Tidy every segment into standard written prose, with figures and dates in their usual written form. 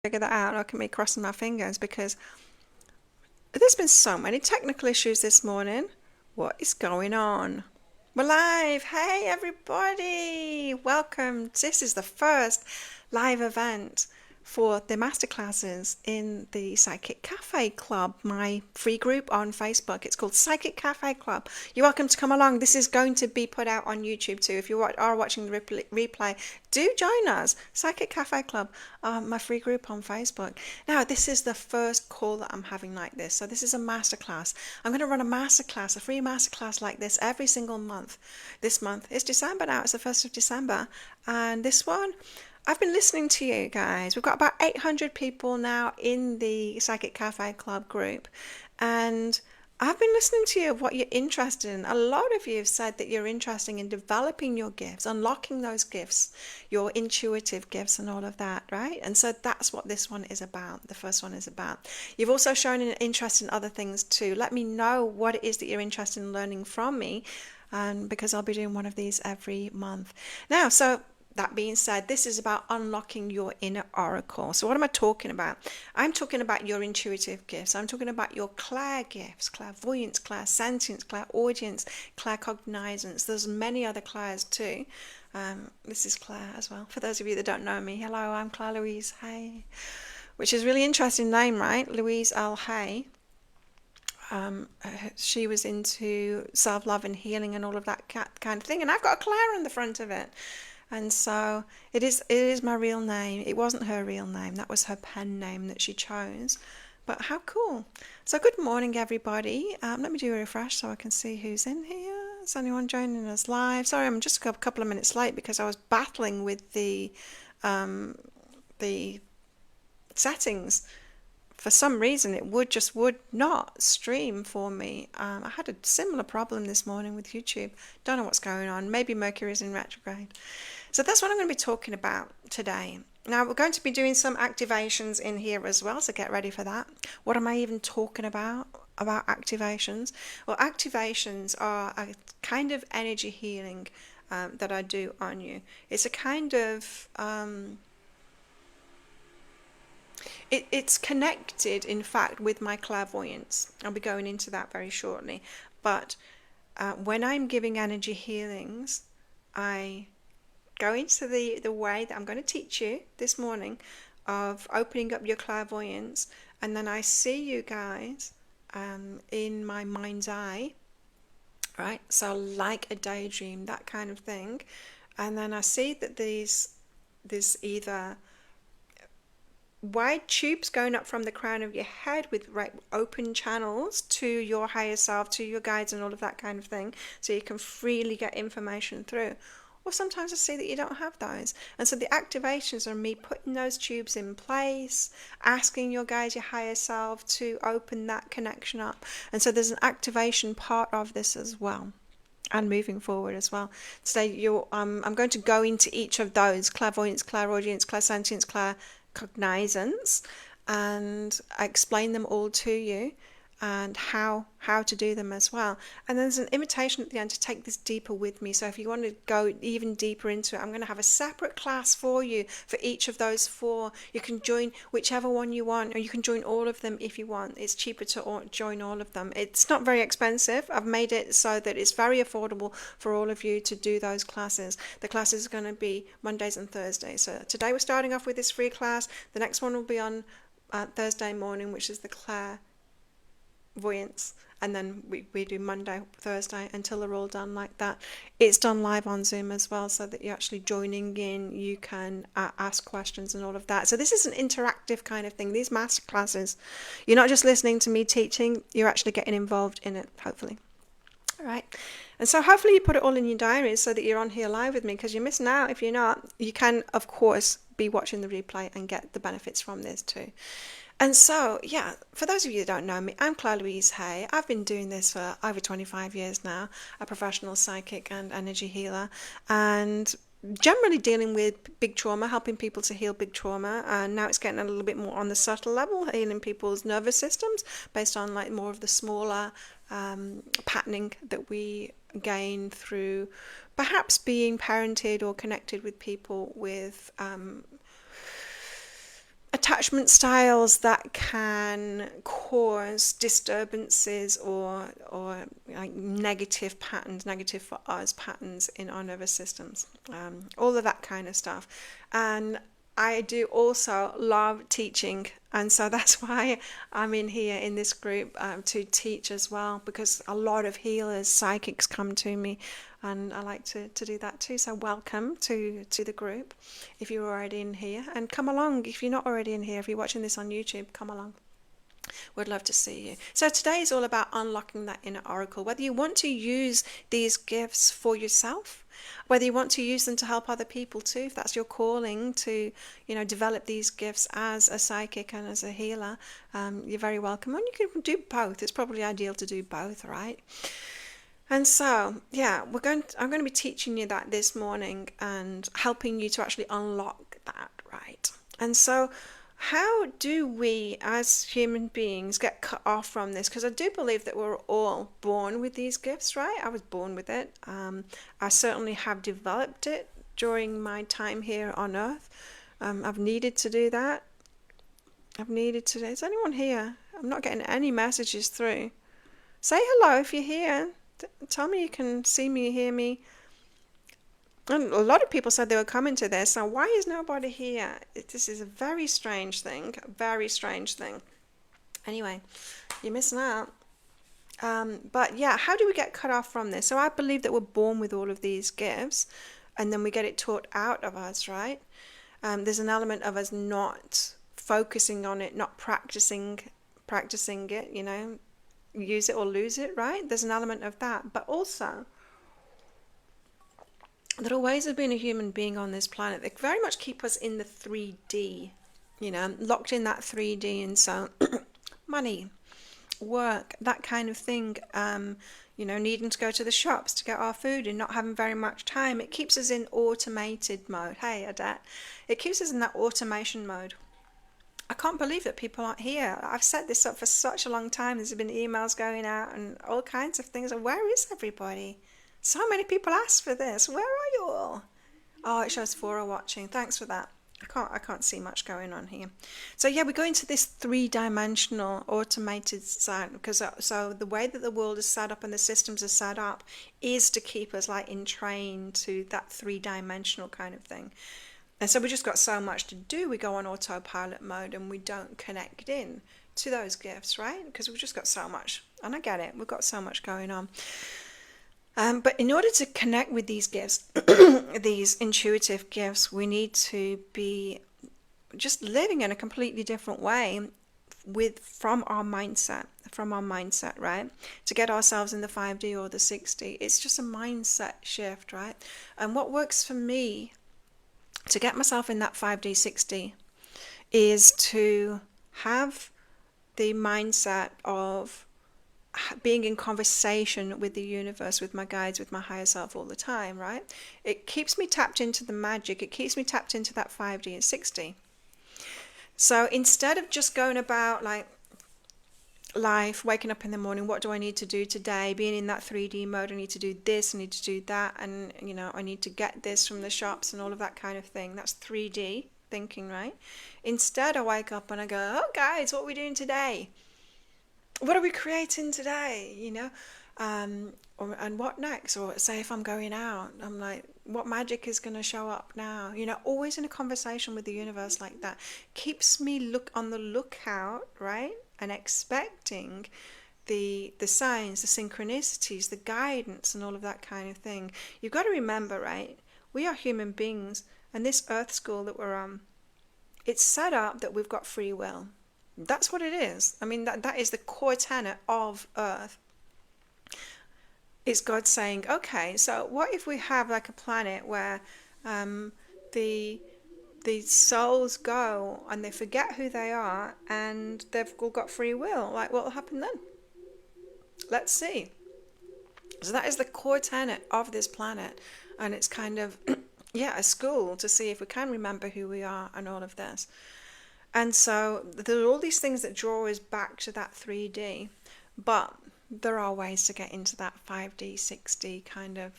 figure that out. Look at me crossing my fingers because there's been so many technical issues this morning. What is going on? We're live. Hey, everybody. Welcome. This is the first live event for the masterclasses in the Psychic Cafe Club, my free group on Facebook. It's called Psychic Cafe Club. You're welcome to come along. This is going to be put out on YouTube too. If you are watching the replay, do join us. Psychic Cafe Club, my free group on Facebook. Now, this is the first call that I'm having like this. So this is a masterclass. I'm going to run a masterclass, a free masterclass like this every single month. This month is December now. It's the 1st of December. And this one, I've been listening to you guys. We've got about 800 people now in the Psychic Cafe Club group. And I've been listening to you of what you're interested in. A lot of you have said that you're interested in developing your gifts, unlocking those gifts, your intuitive gifts and all of that, right? And so that's what this one is about. The first one is about. You've also shown an interest in other things too. Let me know what it is that you're interested in learning from me, because I'll be doing one of these every month. Now, so that being said, this is about unlocking your inner oracle. So what am I talking about? I'm talking about your intuitive gifts. I'm talking about your clair gifts, clairvoyance, clairsentience, clairaudience, claircognizance. There's many other clairs too. This is Claire as well. For those of you that don't know me, hello, I'm Claire Louise Hay, which is a really interesting name, right? Louise L. Hay. She was into self-love and healing and all of that kind of thing. And I've got a Claire on the front of it. And so it is my real name. It wasn't her real name. That was her pen name that she chose. But how cool. So good morning, everybody. Let me do a refresh so I can see who's in here. Is anyone joining us live? Sorry, I'm just a couple of minutes late because I was battling with the settings. For some reason, it would not stream for me. I had a similar problem this morning with YouTube. Don't know what's going on. Maybe Mercury is in retrograde. So that's what I'm going to be talking about today. Now, we're going to be doing some activations in here as well, so get ready for that. What am I even talking about activations? Well, activations are a kind of energy healing that I do on you. It's a kind of... It's connected, in fact, with my clairvoyance. I'll be going into that very shortly. But when I'm giving energy healings, I go into the way that I'm going to teach you this morning of opening up your clairvoyance, and then I see you guys in my mind's eye, right? So like a daydream, that kind of thing. And then I see that there's either wide tubes going up from the crown of your head with open channels to your higher self, to your guides and all of that kind of thing, so you can freely get information through. Or sometimes I see that you don't have those. And so the activations are me putting those tubes in place, asking your guides, your higher self, to open that connection up. And so there's an activation part of this as well. And moving forward as well. Today, I'm going to go into each of those: clairvoyance, clairaudience, clairsentience, Claircognizance, and I explain them all to you and how to do them as well. And there's an invitation at the end to take this deeper with me. So if you want to go even deeper into it, I'm going to have a separate class for you for each of those four. You can join whichever one you want, or you can join all of them if you want. It's cheaper to join all of them. It's not very expensive. I've made it so that it's very affordable for all of you to do those classes. The classes are going to be Mondays and Thursdays. So today we're starting off with this free class. The next one will be on Thursday morning, which is the Clairvoyance, and then we do Monday, Thursday until they're all done like that. It's done live on Zoom as well, so that you're actually joining in. You can ask questions and all of that. So this is an interactive kind of thing. These master classes, you're not just listening to me teaching, you're actually getting involved in it, hopefully. All right. And so hopefully you put it all in your diaries so that you're on here live with me, because you're missing out if you're not. You can, of course, be watching the replay and get the benefits from this too. And so, yeah, for those of you that don't know me, I'm Claire Louise Hay. I've been doing this for over 25 years now, a professional psychic and energy healer, and generally dealing with big trauma, helping people to heal big trauma. And now it's getting a little bit more on the subtle level, healing people's nervous systems based on like more of the smaller patterning that we gain through perhaps being parented or connected with people with attachment styles that can cause disturbances or like negative patterns, negative for us patterns in our nervous systems, all of that kind of stuff. And I do also love teaching, and so that's why I'm in here in this group to teach as well, because a lot of healers, psychics come to me, and I like to do that too. So welcome to the group if you're already in here, and come along if you're not already in here. If you're watching this on YouTube, come along. We'd love to see you. So today is all about unlocking that inner oracle. Whether you want to use these gifts for yourself, whether you want to use them to help other people too, if that's your calling to, develop these gifts as a psychic and as a healer, you're very welcome. And you can do both. It's probably ideal to do both, right? And so, yeah, I'm going to be teaching you that this morning and helping you to actually unlock that, right? And so, how do we as human beings get cut off from this? Because I do believe that we're all born with these gifts, right? I was born with it. I certainly have developed it during my time here on Earth. I've needed to do that. Is anyone here? I'm not getting any messages through. Say hello if you're here. Tell me you can see me, hear me. And a lot of people said they were coming to this. So why is nobody here? This is a very strange thing. Anyway, you're missing out. But yeah, how do we get cut off from this? So I believe that we're born with all of these gifts, and then we get it taught out of us, right? There's an element of us not focusing on it, not practicing it, use it or lose it, right? There's an element of that. But also, there are ways of being a human being on this planet that very much keep us in the 3D, locked in that 3D. And so money, work, that kind of thing, needing to go to the shops to get our food and not having very much time. It keeps us in automated mode. Hey, Adette. It keeps us in that automation mode. I can't believe that people aren't here. I've set this up for such a long time. There's been emails going out and all kinds of things. And where is everybody? So many people asked for this. Where are you all? Oh, it shows 4 are watching. Thanks for that. I can't see much going on here. So yeah, we go into this 3-dimensional automated side, because so the way that the world is set up and the systems are set up is to keep us like entrained to that 3-dimensional kind of thing. And so we just got so much to do. We go on autopilot mode and we don't connect in to those gifts, right? Because we've just got so much. And I get it. We've got so much going on. But in order to connect with these gifts, these intuitive gifts, we need to be just living in a completely different way from our mindset, right? To get ourselves in the 5D or the 6D. It's just a mindset shift, right? And what works for me to get myself in that 5D, 6D is to have the mindset of being in conversation with the universe, with my guides, with my higher self all the time, right? It keeps me tapped into the magic. It keeps me tapped into that 5D and 6D. So instead of just going about like life, waking up in the morning, what do I need to do today? Being in that 3D mode, I need to do this, I need to do that, and I need to get this from the shops and all of that kind of thing. That's 3D thinking, right? Instead, I wake up and I go, oh guys, what are we doing today? What are we creating today? And what next? Or say if I'm going out, I'm like, what magic is going to show up now? Always in a conversation with the universe like that keeps me on the lookout, right? And expecting the signs, the synchronicities, the guidance, and all of that kind of thing. You've got to remember, right? We are human beings, and this Earth school that we're on, it's set up that we've got free will. That's what it is. I mean, that is the core tenet of Earth. It's God saying, okay, so what if we have like a planet where the souls go and they forget who they are and they've all got free will? Like, what will happen then? Let's see. So that is the core tenet of this planet. And it's kind of, a school to see if we can remember who we are and all of this. And so there are all these things that draw us back to that 3D. But there are ways to get into that 5D, 6D kind of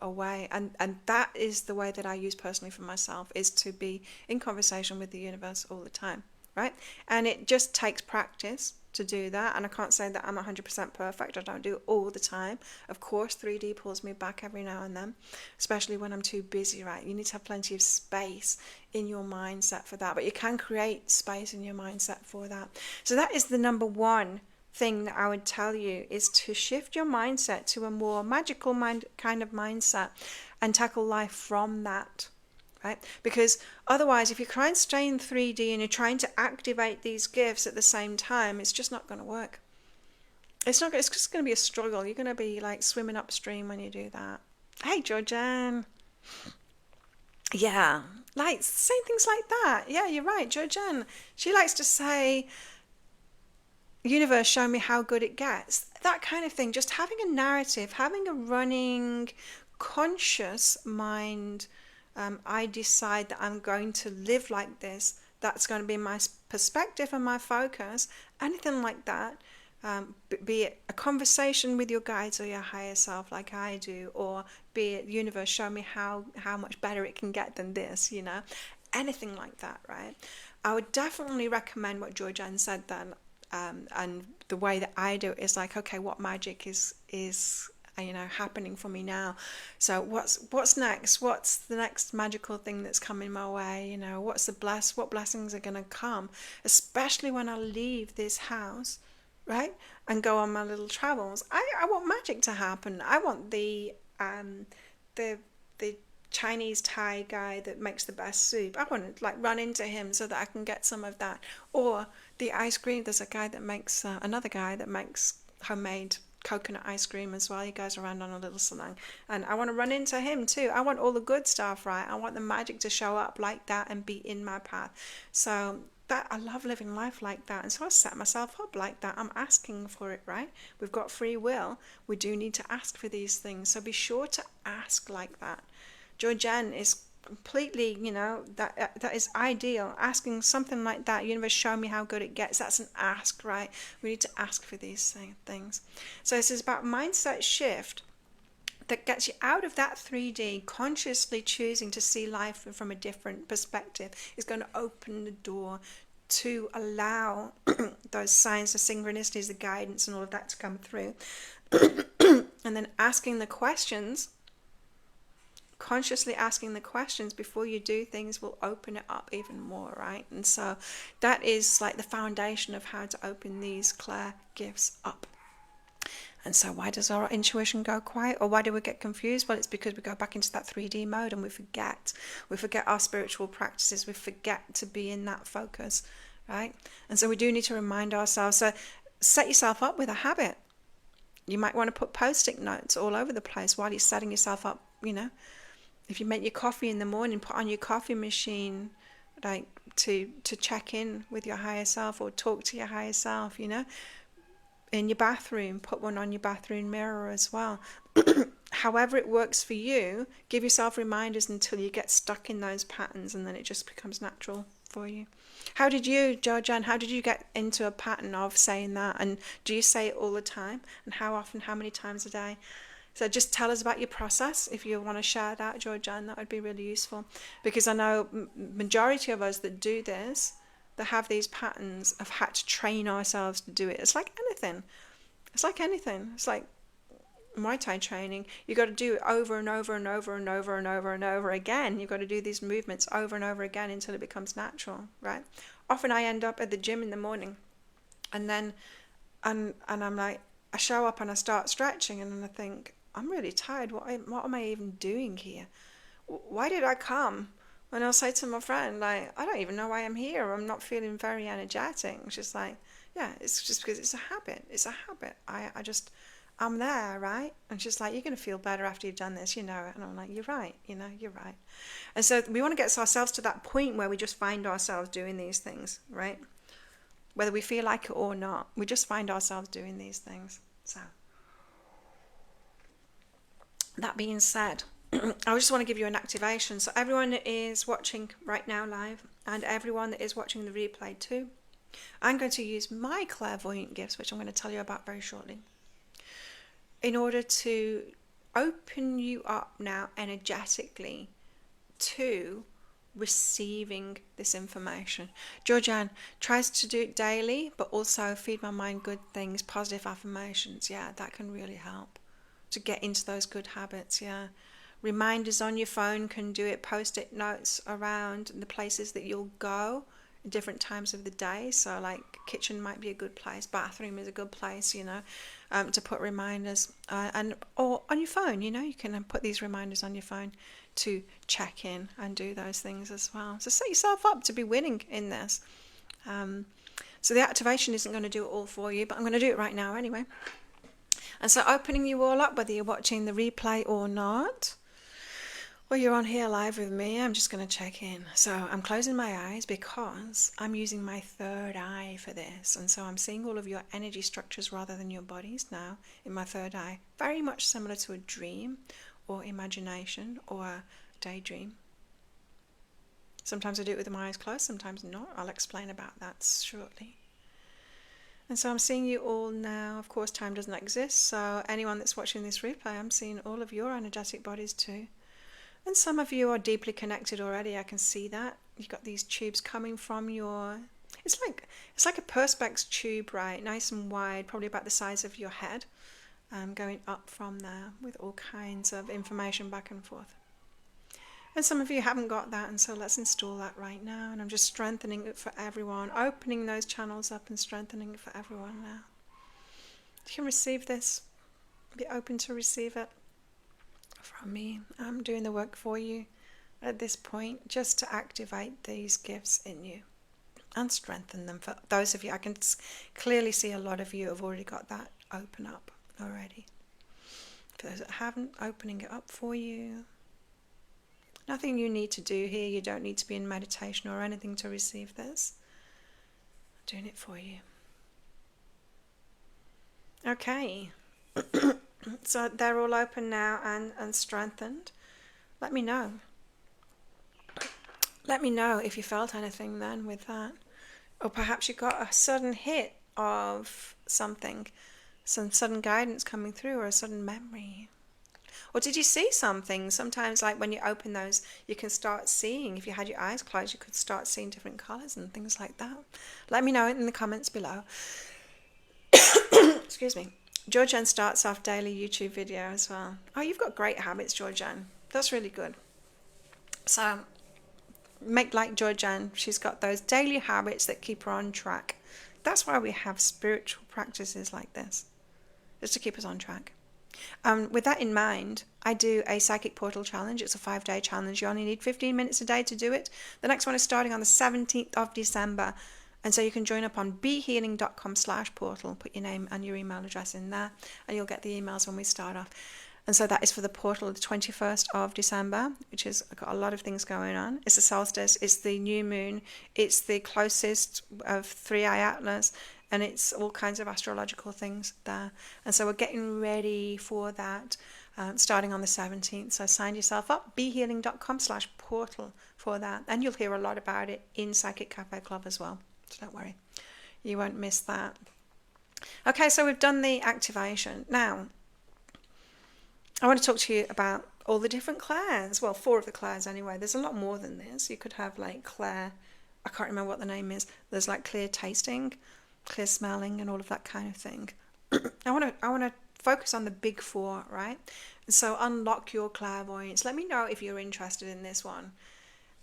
a way. And that is the way that I use personally for myself, is to be in conversation with the universe all the time, right? And it just takes practice to do that. And I can't say that I'm 100% perfect. I don't do it all the time. Of course, 3D pulls me back every now and then, especially when I'm too busy, right? You need to have plenty of space in your mindset for that. But you can create space in your mindset for that. So that is the number one thing that I would tell you, is to shift your mindset to a more magical kind of mindset and tackle life from that, right? Because otherwise, if you try and stay in 3D and you're trying to activate these gifts at the same time, it's just not going to work. It's just going to be a struggle. You're going to be like swimming upstream when you do that. Hey, Georgianne. Yeah, like saying things like that. Yeah, you're right, Georgianne. She likes to say, universe, show me how good it gets. That kind of thing. Just having a narrative, having a running conscious mind. I decide that I'm going to live like this. That's going to be my perspective and my focus. Anything like that. Be it a conversation with your guides or your higher self like I do, or be it, universe, show me how much better it can get than this, anything like that, right? I would definitely recommend what Georgianne said then. And the way that I do it is like, okay, what magic is happening for me now? So what's next? What's the next magical thing that's coming my way? What blessings are going to come, especially when I leave this house, right, and go on my little travels. I want magic to happen. I want the Chinese Thai guy that makes the best soup. I want to run into him so that I can get some of that. Or the ice cream. There's another guy that makes homemade coconut ice cream as well. He goes around on a little sling, and I want to run into him too. I want all the good stuff, right? I want the magic to show up like that and be in my path. So that, I love living life like that, and so I set myself up like that. I'm asking for it, right? We've got free will. We do need to ask for these things, so be sure to ask like that. Georgianne is completely, that is ideal. Asking something like that, universe, show me how good it gets. That's an ask, right? We need to ask for these things. So this is about mindset shift that gets you out of that 3D, consciously choosing to see life from a different perspective. Is going to open the door to allow those signs, the synchronicities, the guidance, and all of that to come through. And then asking the questions, consciously asking the questions before you do things, will open it up even more, right? And so that is like the foundation of how to open these Claire gifts up. And so why does our intuition go quiet, or why do we get confused? Well, it's because we go back into that 3D mode and we forget our spiritual practices. We forget to be in that focus, right? And so we do need to remind ourselves. So set yourself up with a habit. You might want to put post-it notes all over the place while you're setting yourself up. If you make your coffee in the morning, put on your coffee machine, like to check in with your higher self or talk to your higher self, In your bathroom, put one on your bathroom mirror as well. However it works for you, give yourself reminders until you get stuck in those patterns, and then it just becomes natural for you. How did you, Georgianne, get into a pattern of saying that? And do you say it all the time? And how often, how many times a day? So just tell us about your process. If you want to share that, Georgianne, that would be really useful. Because I know majority of us that do this, that have these patterns, have had to train ourselves to do it. It's like anything. It's like Muay Thai training. You've got to do it over and over and over and over and over and over again. You've got to do these movements over and over again until it becomes natural, right? Often I end up at the gym in the morning, and then and I'm like, I show up and I start stretching, and then I think, I'm really tired. What am I even doing here? Why did I come? And I'll say to my friend, I don't even know why I'm here. I'm not feeling very energetic. She's like, yeah, it's just because it's a habit. It's a habit. I'm there, right? And she's like, you're going to feel better after you've done this, And I'm like, you're right, you're right. And so we want to get ourselves to that point where we just find ourselves doing these things, right? Whether we feel like it or not, we just find ourselves doing these things. So that being said, I just want to give you an activation. So everyone that is watching right now live, and everyone that is watching the replay too, I'm going to use my clairvoyant gifts, which I'm going to tell you about very shortly. in order to open you up now energetically to receiving this information. Georgianne tries to do it daily, but also feed my mind good things, positive affirmations. Yeah, that can really help to get into those good habits. Yeah. Reminders on your phone can do it. Post-it notes around the places that you'll go at different times of the day. So like kitchen might be a good place, bathroom is a good place, to put reminders. Or on your phone, you can put these reminders on your phone to check in and do those things as well. So set yourself up to be winning in this. So the activation isn't going to do it all for you, but I'm going to do it right now anyway. And so opening you all up, whether you're watching the replay or not, or you're on here live with me, I'm just going to check in. So I'm closing my eyes because I'm using my third eye for this. And so I'm seeing all of your energy structures rather than your bodies now in my third eye. Very much similar to a dream or imagination or a daydream. Sometimes I do it with my eyes closed, sometimes not. I'll explain about that shortly. And so I'm seeing you all now. Of course, time doesn't exist, so anyone that's watching this replay, I'm seeing all of your energetic bodies too. And some of you are deeply connected already. I can see that. You've got these tubes coming from your... It's like a perspex tube, right? Nice and wide, probably about the size of your head, going up from there with all kinds of information back and forth. And some of you haven't got that, and so let's install that right now. And I'm just strengthening it for everyone, opening those channels up and strengthening it for everyone now. You can receive this. Be open to receive it from me. I'm doing the work for you at this point, just to activate these gifts in you and strengthen them. For those of you, I can clearly see a lot of you have already got that open up already. For those that haven't, opening it up for you. Nothing you need to do here. You don't need to be in meditation or anything to receive this. I'm doing it for you. Okay. So they're all open now and strengthened. Let me know. Let me know if you felt anything then with that. Or perhaps you got a sudden hit of something, some sudden guidance coming through, or a sudden memory. Or did you see something? Sometimes, like when you open those, you can start seeing, if you had your eyes closed, you could start seeing different colours and things like that. Let me know in the comments below. Excuse me. Georgianne starts off daily YouTube video as well. Oh, you've got great habits, Georgianne. That's really good. So, make like Georgianne. She's got those daily habits that keep her on track. That's why we have spiritual practices like this, just to keep us on track. With that in mind, I do a psychic portal challenge. It's a 5-day challenge. You only need 15 minutes a day to do it. The next one is starting on the 17th of December. And so you can join up on behealing.com/portal. Put your name and your email address in there, and you'll get the emails when we start off. And so that is for the portal, the 21st of December, which has got a lot of things going on. It's the solstice, it's the new moon, it's the closest of 3-eye atlas, and it's all kinds of astrological things there. And so we're getting ready for that, starting on the 17th. So sign yourself up, behealing.com/portal for that. And you'll hear a lot about it in Psychic Cafe Club as well. So don't worry, you won't miss that. Okay, so we've done the activation. Now, I want to talk to you about all the different clairs. Well, 4 of the clairs anyway. There's a lot more than this. You could have like Claire, I can't remember what the name is. There's like clear tasting, clear smelling, and all of that kind of thing. I want to focus on the big 4, right? And so unlock your clairvoyance. Let me know if you're interested in this one.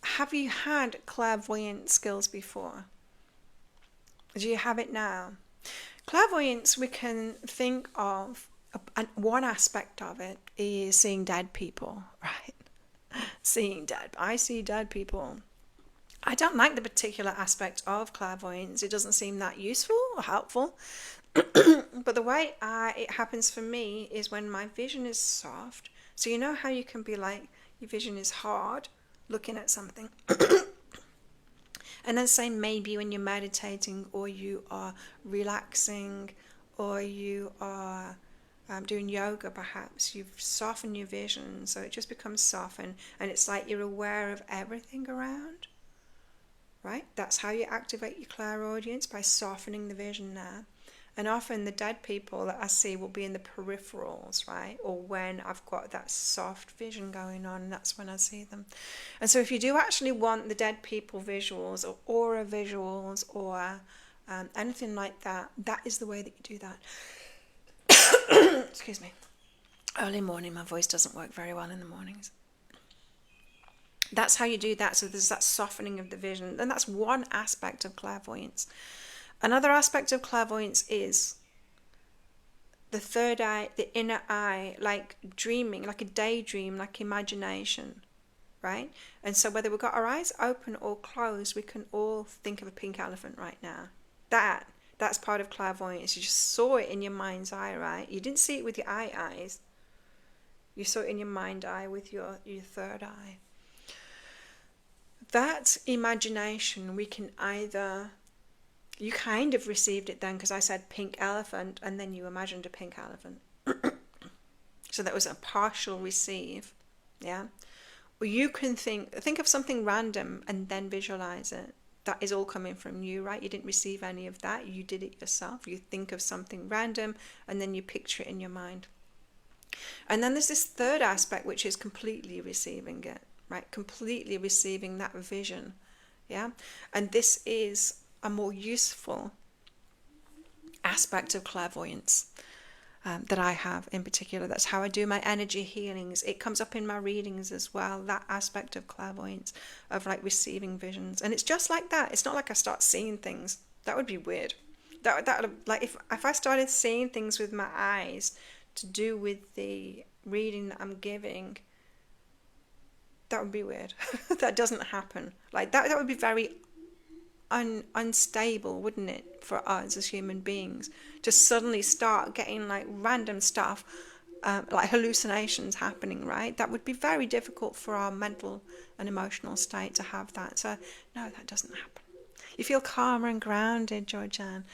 Have you had clairvoyant skills before? Do you have it now? Clairvoyance, we can think of, and one aspect of it is seeing dead people, right? Seeing dead. I see dead people. I don't like the particular aspect of clairvoyance. It doesn't seem that useful or helpful. But the way it happens for me is when my vision is soft. So you know how you can be like, your vision is hard, looking at something. And then say maybe when you're meditating, or you are relaxing, or you are doing yoga perhaps, you've softened your vision, so it just becomes softened, and it's like you're aware of everything around, right? That's how you activate your clairaudience, by softening the vision there. And often the dead people that I see will be in the peripherals, right? Or when I've got that soft vision going on, that's when I see them. And so if you do actually want the dead people visuals or aura visuals or anything like that, that is the way that you do that. Excuse me. Early morning, my voice doesn't work very well in the mornings. That's how you do that. So there's that softening of the vision. And that's one aspect of clairvoyance. Another aspect of clairvoyance is the third eye, the inner eye, like dreaming, like a daydream, like imagination, right? And so whether we've got our eyes open or closed, we can all think of a pink elephant right now. That's part of clairvoyance. You just saw it in your mind's eye, right? You didn't see it with your eyes. You saw it in your mind eye with your third eye. That imagination, we can either... You kind of received it then because I said pink elephant and then you imagined a pink elephant. So that was a partial receive, yeah? Or you can think of something random and then visualize it. That is all coming from you, right? You didn't receive any of that. You did it yourself. You think of something random and then you picture it in your mind. And then there's this third aspect, which is completely receiving it, right? Completely receiving that vision, yeah? And this is a more useful aspect of clairvoyance that I have in particular. That's how I do my energy healings. It comes up in my readings as well, that aspect of clairvoyance, of like receiving visions. And it's just like that. It's not like I start seeing things. That would be weird. That like if I started seeing things with my eyes to do with the reading that I'm giving, that would be weird. That doesn't happen. Like that would be very unstable, wouldn't it, for us as human beings, to suddenly start getting like random stuff, like hallucinations happening, right? That would be very difficult for our mental and emotional state to have that. So no, that doesn't happen. You feel calmer and grounded, Georgianne.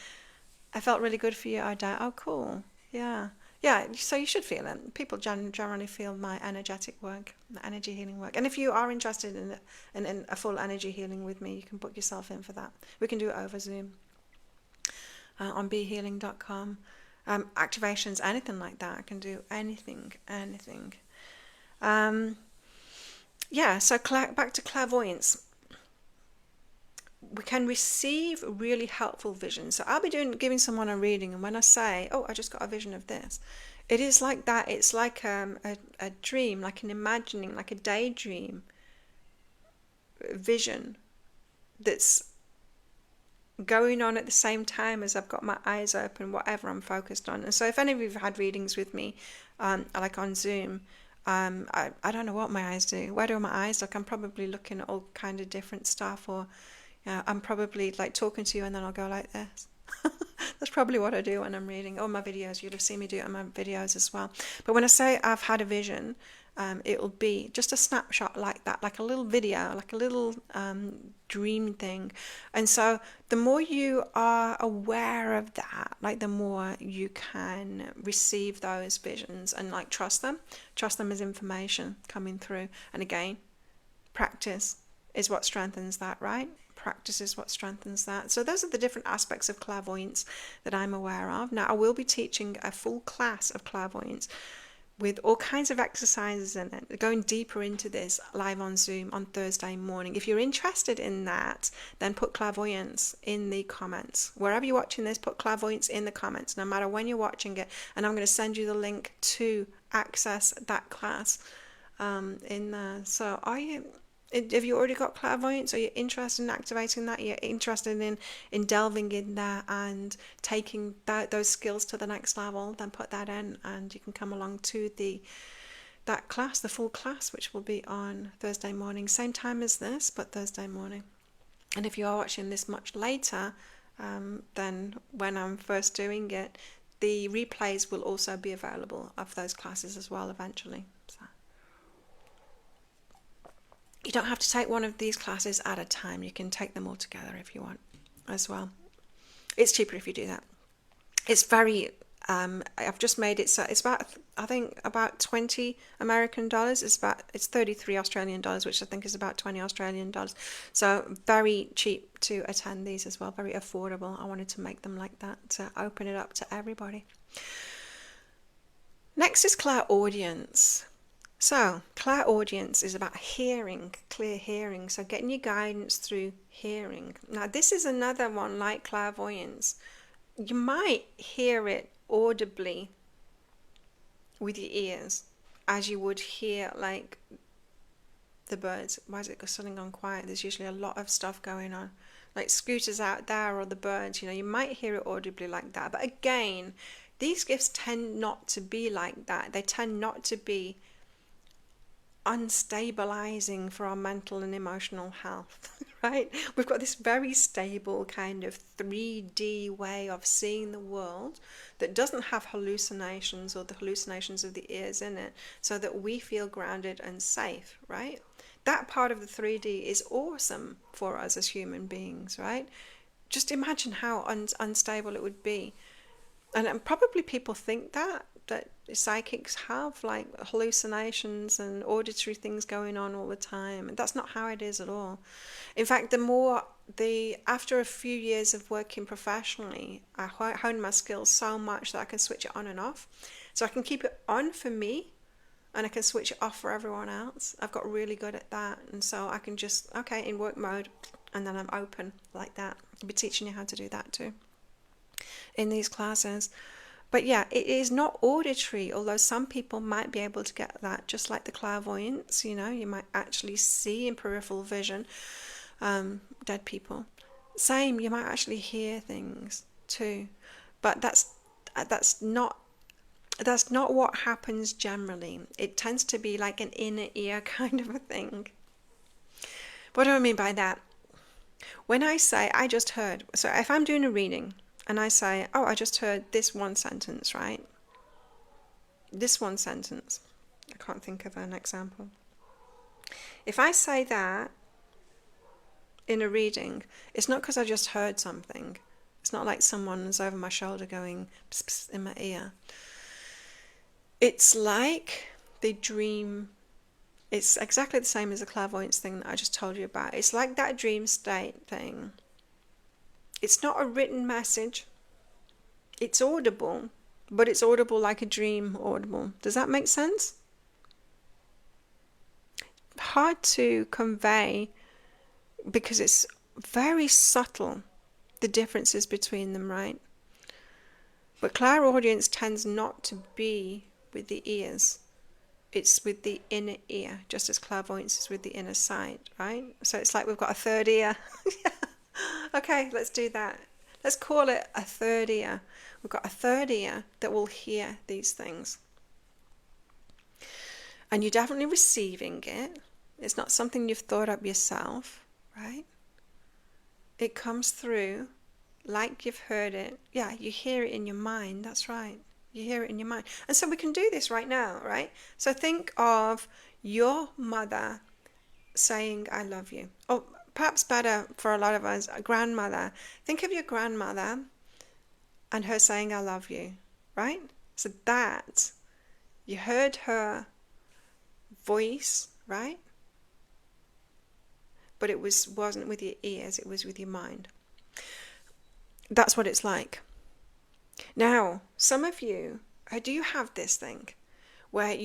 I felt really good for you, Ida. Oh, cool. Yeah. Yeah, so you should feel it. People generally feel my energetic work, the energy healing work. And if you are interested in a full energy healing with me, you can book yourself in for that. We can do it over Zoom on behealing.com. Activations, anything like that. I can do anything. Yeah, so back to clairvoyance. We can receive really helpful visions. So I'll be giving someone a reading, and when I say, oh, I just got a vision of this, it is like that. It's like a dream, like an imagining, like a daydream vision that's going on at the same time as I've got my eyes open, whatever I'm focused on. And so if any of you have had readings with me, like on Zoom, I don't know what my eyes do. Where do my eyes look? I'm probably looking at all kind of different stuff, or I'm probably like talking to you and then I'll go like this. That's probably what I do when I'm reading. All my videos, you'll have seen me do it on my videos as well. But when I say I've had a vision, it'll be just a snapshot like that, like a little video, like a little dream thing. And so the more you are aware of that, like the more you can receive those visions and like trust them as information coming through. And again, practice is what strengthens that, right? Practice is what strengthens that. So those are the different aspects of clairvoyance that I'm aware of. Now I will be teaching a full class of clairvoyance with all kinds of exercises in it, going deeper into this live on Zoom on Thursday morning. If you're interested in that, then put clairvoyance in the comments. Wherever you're watching this, put clairvoyance in the comments, no matter when you're watching it. And I'm going to send you the link to access that class in there. So have you already got clairvoyance? Are you interested in activating that? You're interested in delving in there and taking those skills to the next level? Then put that in, and you can come along to that class, the full class, which will be on Thursday morning, same time as this, but Thursday morning. And if you are watching this much later, then when I'm first doing it, the replays will also be available of those classes as well eventually. So you don't have to take one of these classes at a time. You can take them all together if you want as well. It's cheaper if you do that. It's very I've just made it so it's about, I think, about $20 American. It's 33 Australian dollars, which I think is about 20 Australian dollars. So very cheap to attend these as well, very affordable. I wanted to make them like that to open it up to everybody. Next is Clairaudience. So, Clairaudience is about hearing, clear hearing. So, getting your guidance through hearing. Now, this is another one like Clairvoyance. You might hear it audibly with your ears, as you would hear like the birds. Why is it suddenly gone quiet? There's usually a lot of stuff going on, like scooters out there or the birds. You might hear it audibly like that. But again, these gifts tend not to be like that. They tend not to be unstabilizing for our mental and emotional health, right? We've got this very stable kind of 3D way of seeing the world that doesn't have hallucinations or the hallucinations of the ears in it, so that we feel grounded and safe, right? That part of the 3D is awesome for us as human beings, right? Just imagine how unstable it would be. And probably people think that psychics have like hallucinations and auditory things going on all the time, and that's not how it is at all. In fact, after a few years of working professionally, I honed my skills so much that I can switch it on and off. So I can keep it on for me, and I can switch it off for everyone else. I've got really good at that, and so I can just, okay, in work mode, and then I'm open like that. I'll be teaching you how to do that too in these classes. But yeah, it is not auditory, although some people might be able to get that, just like the clairvoyance. You might actually see in peripheral vision dead people. Same, you might actually hear things too, but that's not what happens generally. It tends to be like an inner ear kind of a thing. What do I mean by that? When I say I just heard, so if I'm doing a reading and I say, oh, I just heard this one sentence, right? This one sentence. I can't think of an example. If I say that in a reading, it's not because I just heard something. It's not like someone's over my shoulder going pss, pss, in my ear. It's like the dream. It's exactly the same as the clairvoyance thing that I just told you about. It's like that dream state thing. It's not a written message. It's audible, but it's audible like a dream audible. Does that make sense? Hard to convey because it's very subtle, the differences between them, right? But clairaudience tends not to be with the ears. It's with the inner ear, just as clairvoyance is with the inner sight, right? So it's like we've got a third ear. Okay, let's do that. Let's call it a third ear. We've got a third ear that will hear these things. And you're definitely receiving it. It's not something you've thought up yourself, right? It comes through like you've heard it. Yeah, you hear it in your mind. That's right. You hear it in your mind. And so we can do this right now, right? So think of your mother saying, I love you. Or perhaps better for a lot of us, a grandmother. Think of your grandmother and her saying, I love you, right? So that, you heard her voice, right? But it wasn't with your ears, it was with your mind. That's what it's like. Now, some of you, do you have this thing where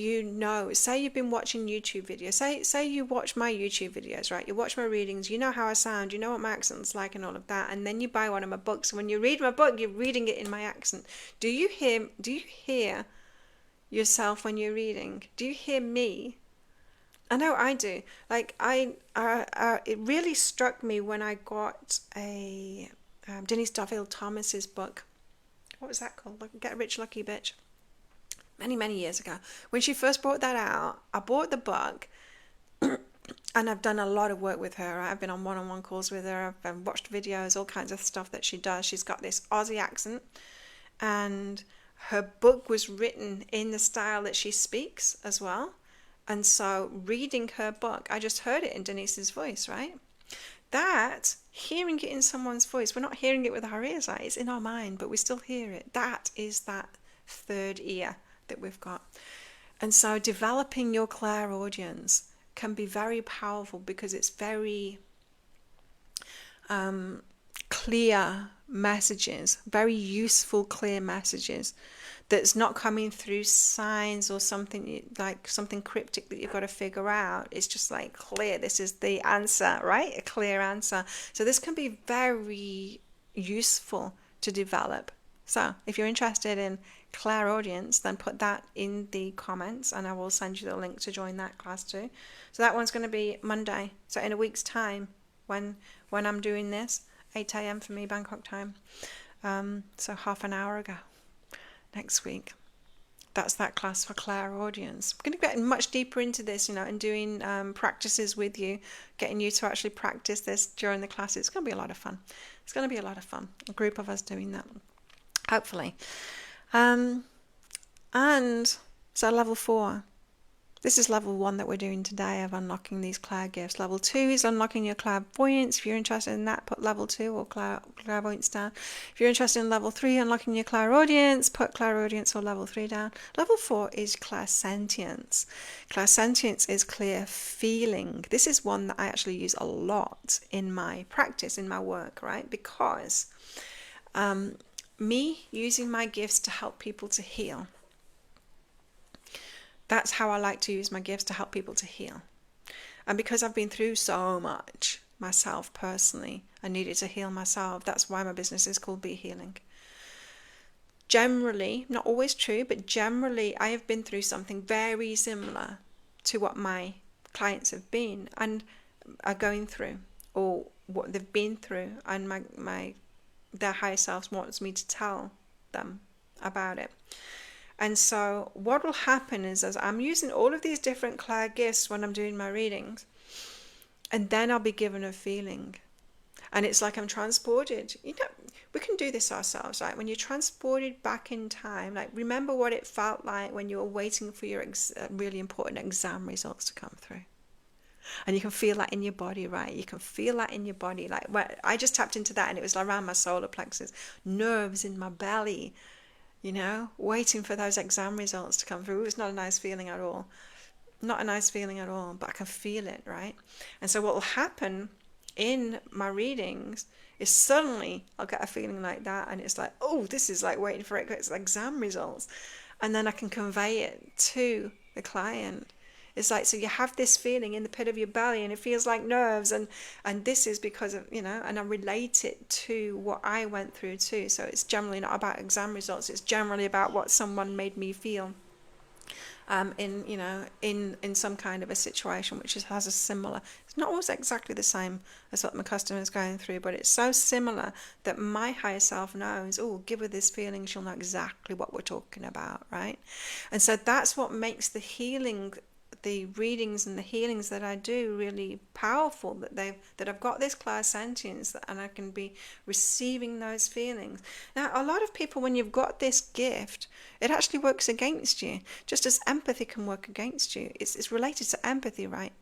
say you've been watching YouTube videos, say you watch my YouTube videos, right? You watch my readings, you know how I sound, you know what my accent's like and all of that, and then you buy one of my books, and when you read my book, you're reading it in my accent. Do you hear yourself when you're reading? Do you hear me? I know I do. Like it really struck me when I got a Denise Doville Thomas's book. What was that called? Get Rich Lucky Bitch. Many years ago. When she first brought that out, I bought the book, and I've done a lot of work with her. I've been on one-on-one calls with her. I've watched videos, all kinds of stuff that she does. She's got this Aussie accent, and her book was written in the style that she speaks as well. And so reading her book, I just heard it in Denise's voice, right? That, hearing it in someone's voice, we're not hearing it with our ears, right? It's in our mind, but we still hear it. That is that third ear that we've got. And so developing your clairaudience can be very powerful because it's very clear messages, very useful, clear messages that's not coming through signs or something like something cryptic that you've got to figure out. It's just like clear. This is the answer, right? A clear answer. So this can be very useful to develop. So if you're interested in Clairaudience, then put that in the comments and I will send you the link to join that class too. So that one's going to be Monday. So in a week's time when I'm doing this, 8 a.m. for me, Bangkok time. So half an hour ago next week. That's that class for Clairaudience. I'm going to get much deeper into this, and doing practices with you, getting you to actually practice this during the class. It's going to be a lot of fun. It's going to be a lot of fun. A group of us doing that, hopefully. And so level 4. This is level 1 that we're doing today of unlocking these clair gifts. Level 2 is unlocking your clairvoyance. If you're interested in that, put level 2 or clairvoyance down. If you're interested in level 3, unlocking your clairaudience, put clairaudience or level 3 down. Level 4 is clairsentience. Clairsentience is clear feeling. This is one that I actually use a lot in my practice, in my work, right? Because me using my gifts to help people to heal. That's how I like to use my gifts, to help people to heal. And because I've been through so much myself personally, I needed to heal myself. That's why my business is called Be Healing. Generally, not always true, but generally I have been through something very similar to what my clients have been and are going through, or what they've been through, and their higher selves wants me to tell them about it. And so what will happen is, as I'm using all of these different clair gifts when I'm doing my readings, and then I'll be given a feeling. And it's like I'm transported. We can do this ourselves, right? When you're transported back in time, like remember what it felt like when you were waiting for your really important exam results to come through. And you can feel that in your body, right? You can feel that in your body. Like I just tapped into that and it was around my solar plexus, nerves in my belly, waiting for those exam results to come through. It was not a nice feeling at all. Not a nice feeling at all, but I can feel it, right? And so what will happen in my readings is suddenly I'll get a feeling like that, and it's like, oh, this is like waiting for its exam results. And then I can convey it to the client. It's like, so you have this feeling in the pit of your belly and it feels like nerves, and this is because of, and I relate it to what I went through too. So it's generally not about exam results. It's generally about what someone made me feel in some kind of a situation which has a similar, it's not always exactly the same as what my customer is going through, but it's so similar that my higher self knows, oh, give her this feeling, she'll know exactly what we're talking about, right? And so that's what makes the healing, the readings and the healings that I do really powerful, that I've got this clairsentience and I can be receiving those feelings. Now, a lot of people, when you've got this gift, it actually works against you, just as empathy can work against you. It's related to empathy, right?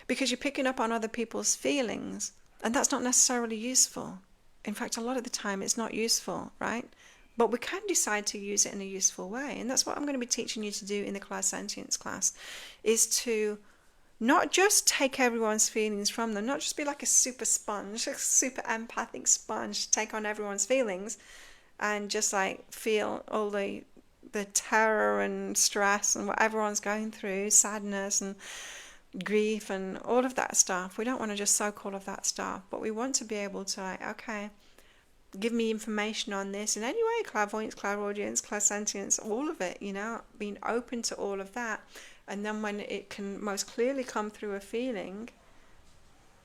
Because you're picking up on other people's feelings, and that's not necessarily useful. In fact, a lot of the time it's not useful, right? But we can decide to use it in a useful way. And that's what I'm going to be teaching you to do in the Clairsentience class, is to not just take everyone's feelings from them, not just be like a super sponge, a super empathic sponge to take on everyone's feelings and just like feel all the terror and stress and what everyone's going through, sadness and grief and all of that stuff. We don't want to just soak all of that stuff, but we want to be able to like, okay, give me information on this in any way, clairvoyance, clairaudience, clairsentience, all of it, being open to all of that. And then when it can most clearly come through a feeling,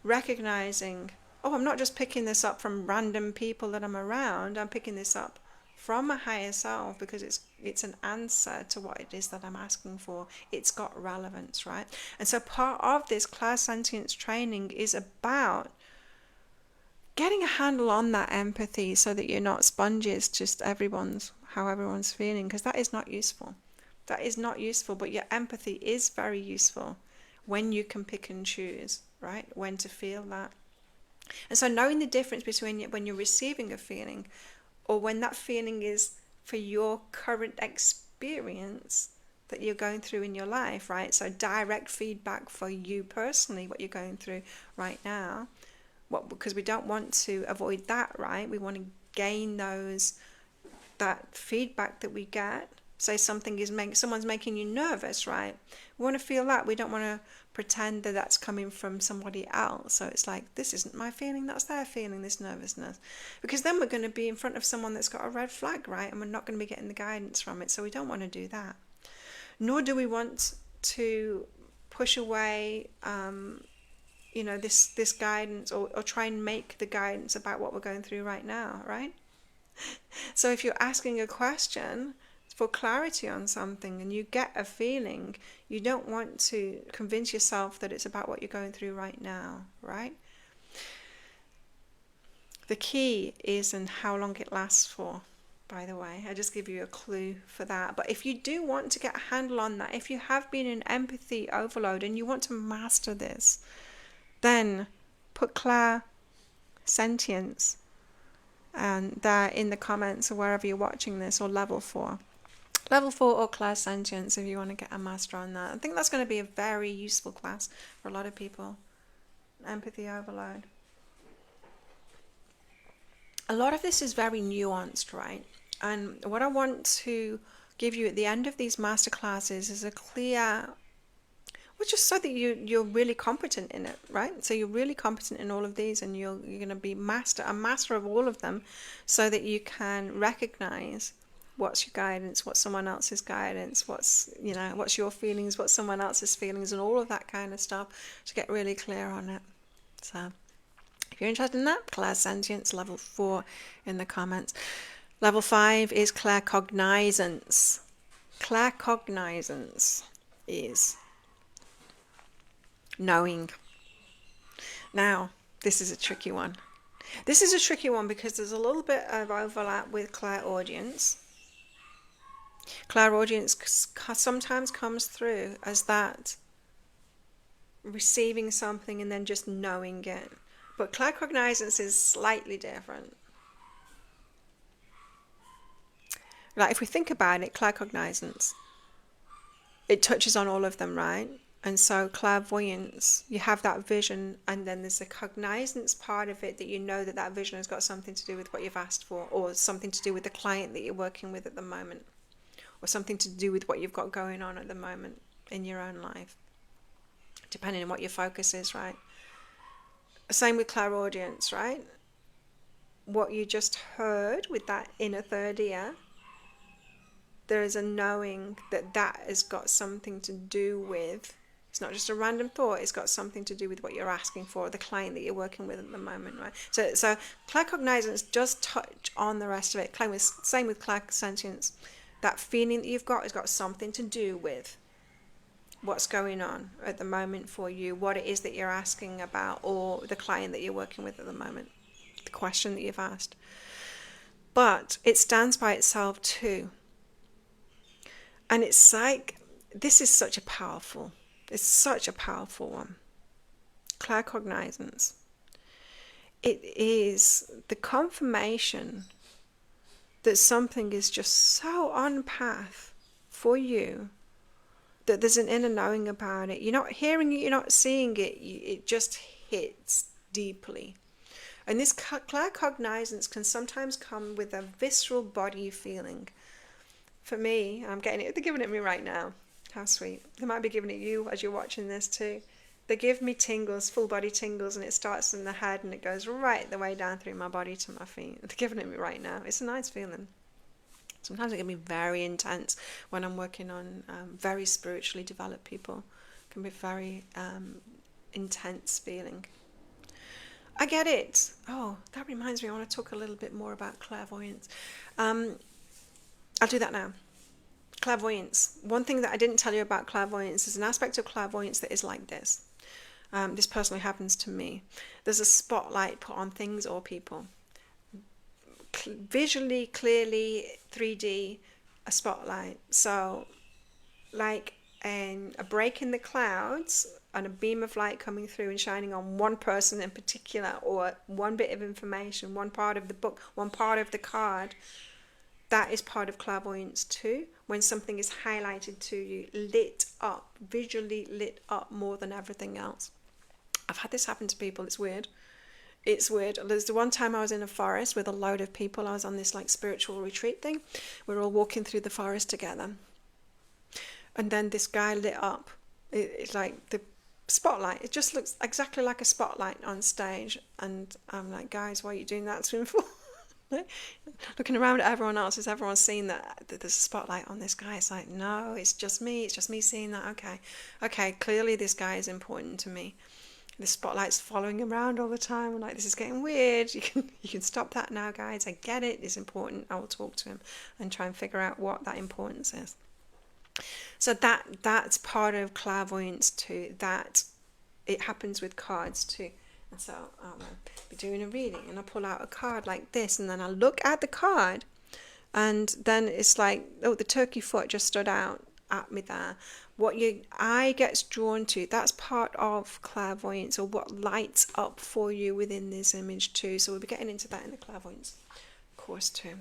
recognizing, oh, I'm not just picking this up from random people that I'm around, I'm picking this up from my higher self because it's an answer to what it is that I'm asking for. It's got relevance, right? And so part of this clairsentience training is about getting a handle on that empathy so that you're not sponges, just how everyone's feeling, because that is not useful. That is not useful, but your empathy is very useful when you can pick and choose, right? When to feel that. And so knowing the difference between when you're receiving a feeling or when that feeling is for your current experience that you're going through in your life, right? So direct feedback for you personally, what you're going through right now. Because we don't want to avoid that, right? We want to gain that feedback that we get. Say someone's making you nervous, right? We want to feel that. We don't want to pretend that that's coming from somebody else. So it's like, this isn't my feeling, that's their feeling, this nervousness. Because then we're going to be in front of someone that's got a red flag, right? And we're not going to be getting the guidance from it. So we don't want to do that. Nor do we want to push away this guidance or try and make the guidance about what we're going through right now, right? So if you're asking a question for clarity on something and you get a feeling, you don't want to convince yourself that it's about what you're going through right now, right? The key is in how long it lasts for, by the way. I just give you a clue for that. But if you do want to get a handle on that, if you have been in empathy overload and you want to master this, then put Clairsentience and there in the comments or wherever you're watching this, or level 4 or Clairsentience if you want to get a master on that. I think that's going to be a very useful class for a lot of people. Empathy overload. A lot of this is very nuanced, right? And what I want to give you at the end of these master classes is a clear, well, just so that you're really competent in it, right? So you're really competent in all of these, and you're going to be a master of all of them, so that you can recognize what's your guidance, what's someone else's guidance, what's your feelings, what's someone else's feelings, and all of that kind of stuff, to get really clear on it. So if you're interested in that, Clairsentience level 4 in the comments. Level 5 is Claircognizance. Claircognizance is knowing. Now, this is a tricky one. This is a tricky one because there's a little bit of overlap with Clairaudience. Clairaudience sometimes comes through as that receiving something and then just knowing it. But Claircognizance is slightly different. Like, if we think about it, Claircognizance, it touches on all of them, right? And so Clairvoyance, you have that vision, and then there's a cognizance part of it, that you know that vision has got something to do with what you've asked for, or something to do with the client that you're working with at the moment, or something to do with what you've got going on at the moment in your own life, depending on what your focus is, right? Same with Clairaudience, right? What you just heard with that inner third ear, there is a knowing that has got something to do with, it's not just a random thought, it's got something to do with what you're asking for, the client that you're working with at the moment, right? So Claircognizance does touch on the rest of it. Same with Clairsentience. That feeling that you've got has got something to do with what's going on at the moment for you, what it is that you're asking about, or the client that you're working with at the moment, the question that you've asked. But it stands by itself too. And it's like, this is such a powerful one. Claircognizance. It is the confirmation that something is just so on path for you, that there's an inner knowing about it. You're not hearing it, you're not seeing it, it just hits deeply. And this claircognizance can sometimes come with a visceral body feeling. For me, I'm getting it, they're giving it me right now. How sweet. They might be giving it you as you're watching this too. They give me tingles, full body tingles, and it starts in the head and it goes right the way down through my body to my feet. They're giving it me right now. It's a nice feeling. Sometimes it can be very intense when I'm working on very spiritually developed people. It can be very intense feeling. I get it. Oh, that reminds me, I want to talk a little bit more about clairvoyance. I'll do that now. Clairvoyance. One thing that I didn't tell you about clairvoyance is an aspect of clairvoyance that is like this. This personally happens to me. There's a spotlight put on things or people. Visually, clearly, 3D, a spotlight. So, like a break in the clouds and a beam of light coming through and shining on one person in particular, or one bit of information, one part of the book, one part of the card. that is part of clairvoyance too. When something is highlighted to you, lit up, visually lit up more than everything else. I've had this happen to people. It's weird. It's weird. There's the one time I was in a forest with a load of people. I was on this like spiritual retreat thing. We were all walking through the forest together. And then this guy lit up. It's like the spotlight. It just looks exactly like a spotlight on stage. And I'm like, guys, why are you doing that to him for? Looking around at everyone else, is everyone seeing that there's a spotlight on this guy? It's like, no, it's just me seeing that. Okay, clearly this guy is important to me. The spotlight's following him around all the time. I'm like, this is getting weird. You can stop that now, guys. I get it, it's important. I will talk to him and try and figure out what that importance is. So that's part of clairvoyance too. That it happens with cards too. And so I'll be doing a reading and I pull out a card like this, and then I look at the card, and then it's like, oh, the turkey foot just stood out at me there. What your eye gets drawn to, that's part of clairvoyance, or what lights up for you within this image too. So we'll be getting into that in the clairvoyance course too,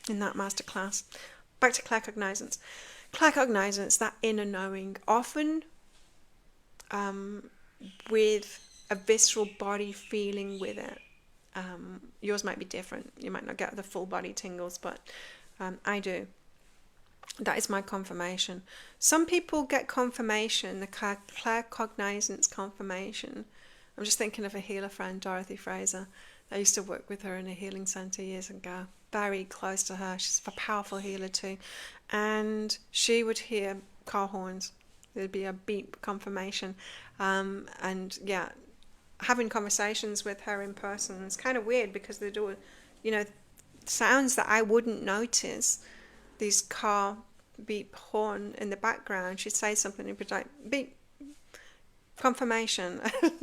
in that masterclass. Back to claircognizance. Claircognizance, that inner knowing, often with a visceral body feeling with it. Yours might be different. You might not get the full body tingles, but I do. That is my confirmation. Some people get confirmation, the claircognizance confirmation. I'm just thinking of a healer friend, Dorothy Fraser. I used to work with her in a healing centre years ago. Very close to her. She's a powerful healer too. And she would hear car horns. There'd be a beep confirmation. And yeah, having conversations with her in person, it's kind of weird because they do, sounds that I wouldn't notice. These car beep horn in the background. She'd say something and it'd be like beep, confirmation.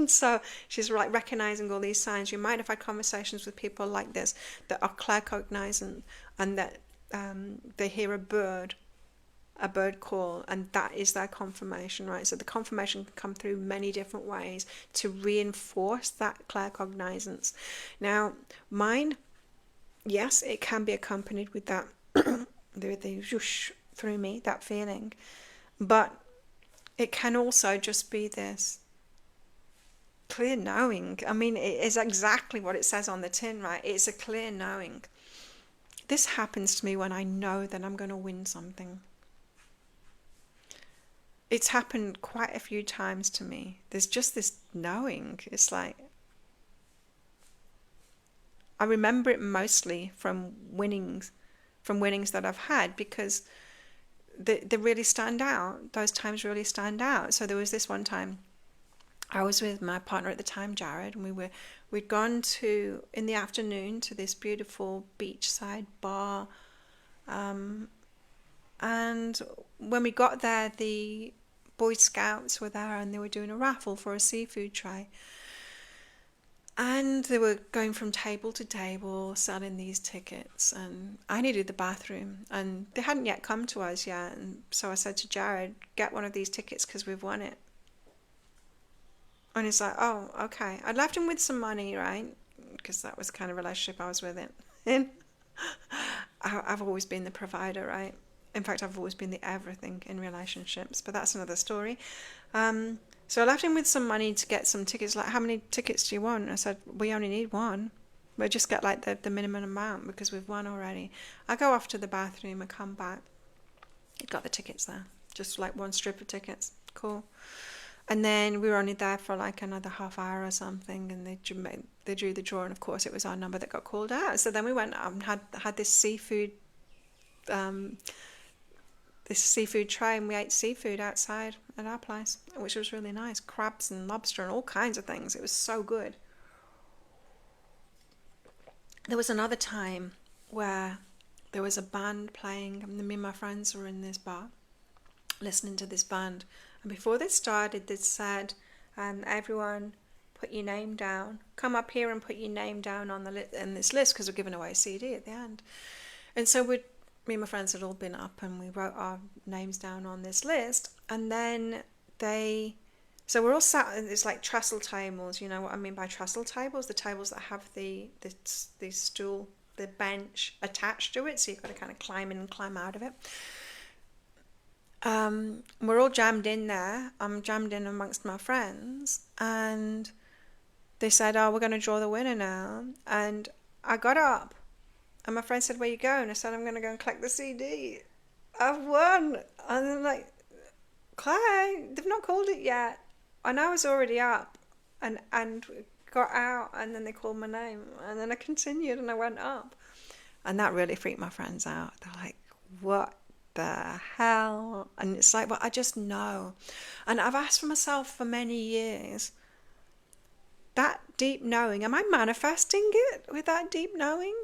So she's like recognizing all these signs. You might have had conversations with people like this that are claircognizant, and that they hear a bird call, and that is their confirmation, right? So the confirmation can come through many different ways to reinforce that claircognizance. Now, mine, yes, it can be accompanied with that the whoosh through me, that feeling, but it can also just be this clear knowing. I mean, it is exactly what it says on the tin, right? It's a clear knowing. This happens to me when I know that I'm going to win something. It's happened quite a few times to me. There's just this knowing. It's like, I remember it mostly from winnings that I've had, because they really stand out. Those times really stand out. So there was this one time I was with my partner at the time, Jared, and we'd gone in the afternoon to this beautiful beachside bar. And when we got there, the Boy Scouts were there and they were doing a raffle for a seafood tray. And they were going from table to table selling these tickets, and I needed the bathroom, and they hadn't yet come to us yet. And so I said to Jared, get one of these tickets because we've won it. And he's like, oh, okay. I'd left him with some money, right? Because that was the kind of relationship I was with it in. I've always been the provider, right? In fact, I've always been the everything in relationships, but that's another story. So I left him with some money to get some tickets. Like, how many tickets do you want? I said, we only need one. We'll just get like the minimum amount because we've won already. I go off to the bathroom, I come back. He'd got the tickets there. Just like one strip of tickets. Cool. And then we were only there for like another half hour or something, and they drew the draw, and of course it was our number that got called out. So then we went up and had this seafood tray, and we ate seafood outside at our place, which was really nice. Crabs and lobster and all kinds of things. It was so good. There was another time where there was a band playing, and me and my friends were in this bar listening to this band, and before they started they said, everyone put your name down, come up here and put your name down on in this list, because we're giving away a CD at the end. And so me and my friends had all been up and we wrote our names down on this list, and then so we're all sat, it's like trestle tables. You know what I mean by trestle tables? The tables that have the the bench attached to it, so you've got to kind of climb in and climb out of it. We're all jammed in there. I'm jammed in amongst my friends, and they said, oh, we're going to draw the winner now. And I got up, and my friend said, where you going? I said, I'm going to go and collect the CD. I've won. And they're like, Claire, they've not called it yet. And I was already up and got out, and then they called my name, and then I continued and I went up. And that really freaked my friends out. They're like, what the hell? And it's like, well, I just know. And I've asked for myself for many years, that deep knowing, am I manifesting it with that deep knowing?